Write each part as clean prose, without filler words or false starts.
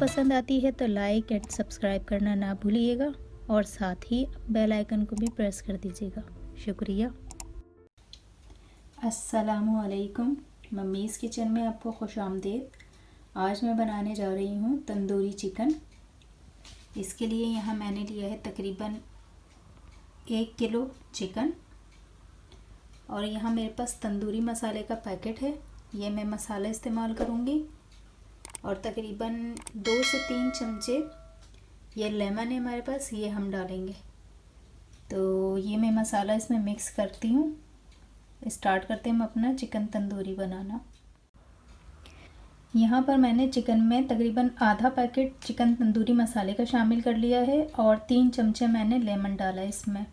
पसंद आती है तो लाइक एंड सब्सक्राइब करना ना भूलिएगा और साथ ही बेल आइकन को भी प्रेस कर दीजिएगा। शुक्रिया। अस्सलामुअलैकुम, मम्मीज़ किचन में आपको खुश आमदीद। आज मैं बनाने जा रही हूँ तंदूरी चिकन। इसके लिए यहाँ मैंने लिया है तकरीबन 1 किलो चिकन और यहाँ मेरे पास तंदूरी मसाले का पैकेट है। ये मैं मसाला इस्तेमाल करूँगी और तकरीबन 2 से 3 चमचे ये लेमन है हमारे पास, ये हम डालेंगे। तो ये मैं मसाला इसमें मिक्स करती हूँ। स्टार्ट करते हैं हम अपना चिकन तंदूरी बनाना। यहाँ पर मैंने चिकन में तकरीबन आधा पैकेट चिकन तंदूरी मसाले का शामिल कर लिया है और 3 चमचे मैंने लेमन डाला है इसमें,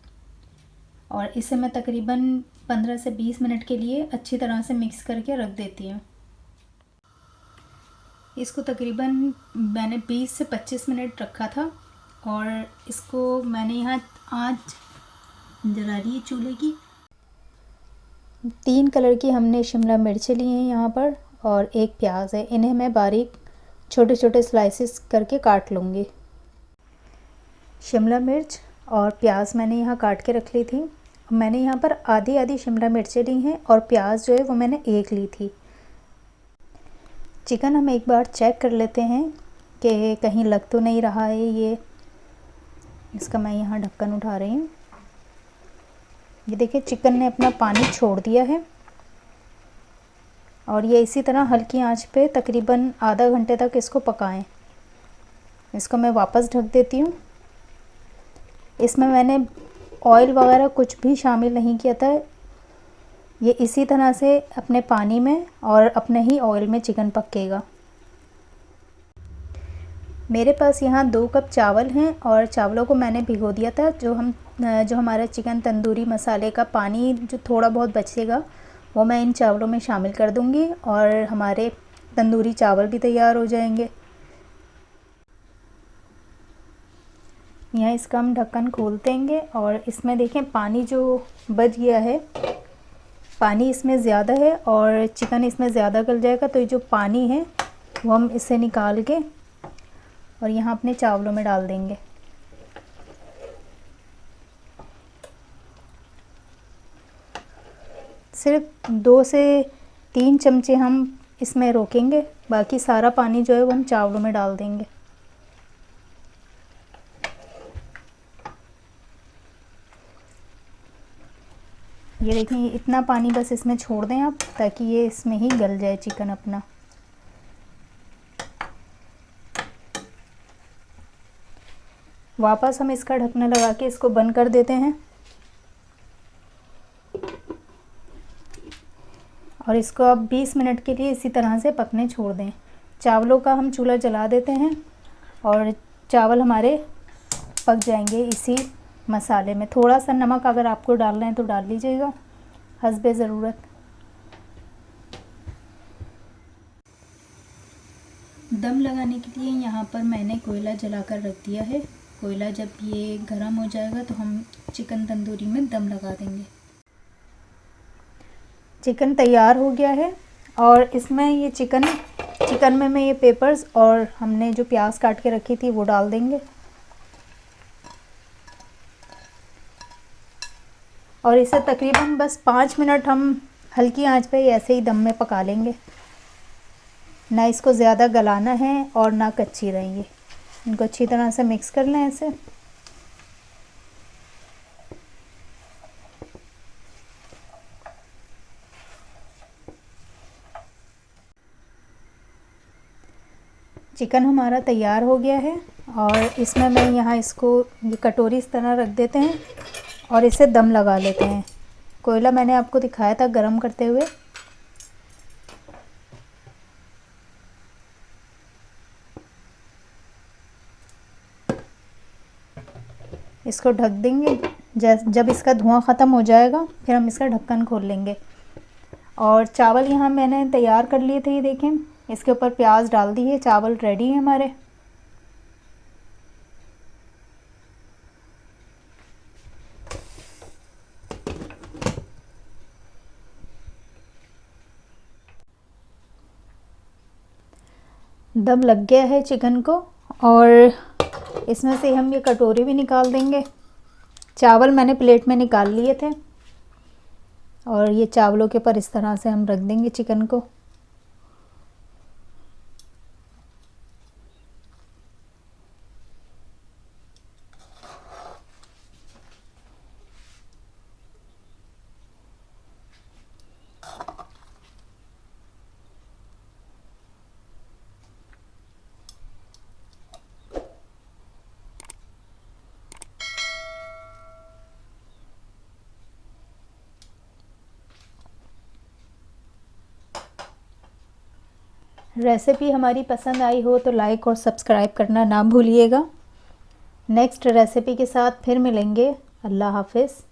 और इसे मैं तकरीबन 15 से 20 मिनट के लिए अच्छी तरह से मिक्स करके रख देती हूँ। इसको तकरीबन मैंने 20 से 25 मिनट रखा था और इसको मैंने यहाँ आँच जला रही है चूल्हे की। 3 कलर की हमने शिमला मिर्च ली हैं यहाँ पर और 1 प्याज है। इन्हें मैं बारीक छोटे छोटे स्लाइसेस करके काट लूँगी। शिमला मिर्च और प्याज मैंने यहाँ काट के रख ली थी। मैंने यहाँ पर आधी आधी शिमला मिर्चें ली हैं और प्याज जो है वो मैंने 1 ली थी। चिकन हम एक बार चेक कर लेते हैं कि कहीं लग तो नहीं रहा है ये। इसका मैं यहाँ ढक्कन उठा रही हूँ। ये देखिए चिकन ने अपना पानी छोड़ दिया है और ये इसी तरह हल्की आंच पे तकरीबन आधा घंटे तक इसको पकाएं। इसको मैं वापस ढक देती हूँ। इसमें मैंने ऑयल वगैरह कुछ भी शामिल नहीं किया था। ये इसी तरह से अपने पानी में और अपने ही ऑयल में चिकन पकेगा। मेरे पास यहाँ 2 कप चावल हैं और चावलों को मैंने भिगो दिया था। जो हमारा चिकन तंदूरी मसाले का पानी जो थोड़ा बहुत बचेगा वो मैं इन चावलों में शामिल कर दूँगी और हमारे तंदूरी चावल भी तैयार हो जाएंगे। यहाँ इसका हम ढक्कन खोल देंगे और इसमें देखें पानी जो बच गया है, पानी इसमें ज़्यादा है और चिकन इसमें ज़्यादा गल जाएगा। तो ये जो पानी है वो हम इसे निकाल के और यहाँ अपने चावलों में डाल देंगे। सिर्फ 2 से 3 चमचे हम इसमें रोकेंगे, बाकी सारा पानी जो है वो हम चावलों में डाल देंगे। ये देखिए इतना पानी बस इसमें छोड़ दें आप, ताकि ये इसमें ही गल जाए चिकन अपना। वापस हम इसका ढक्कन लगा के इसको बंद कर देते हैं और इसको अब 20 मिनट के लिए इसी तरह से पकने छोड़ दें। चावलों का हम चूल्हा जला देते हैं और चावल हमारे पक जाएंगे इसी मसाले में। थोड़ा सा नमक अगर आपको डालना है तो डाल लीजिएगा हस्बे ज़रूरत। दम लगाने के लिए यहाँ पर मैंने कोयला जलाकर रख दिया है। कोयला जब ये गर्म हो जाएगा तो हम चिकन तंदूरी में दम लगा देंगे। चिकन तैयार हो गया है और इसमें ये चिकन में मैं ये पेपर्स और हमने जो प्याज काट के रखी थी वो डाल देंगे और इसे तकरीबन बस 5 मिनट हम हल्की आंच पे ऐसे ही दम में पका लेंगे। ना इसको ज़्यादा गलाना है और ना कच्ची रहेंगी। इनको अच्छी तरह से मिक्स कर लें ऐसे। चिकन हमारा तैयार हो गया है और इसमें मैं यहाँ इसको ये कटोरी इस तरह रख देते हैं और इसे दम लगा लेते हैं। कोयला मैंने आपको दिखाया था गरम करते हुए। इसको ढक देंगे। जब इसका धुआं ख़त्म हो जाएगा फिर हम इसका ढक्कन खोल लेंगे। और चावल यहाँ मैंने तैयार कर लिए थे, ये देखें इसके ऊपर प्याज डाल दी है। चावल रेडी है हमारे। दम लग गया है चिकन को और इसमें से हम ये कटोरी भी निकाल देंगे। चावल मैंने प्लेट में निकाल लिए थे और ये चावलों के ऊपर इस तरह से हम रख देंगे चिकन को। रेसिपी हमारी पसंद आई हो तो लाइक और सब्सक्राइब करना ना भूलिएगा। नेक्स्ट रेसिपी के साथ फिर मिलेंगे। अल्लाह हाफ़िज़।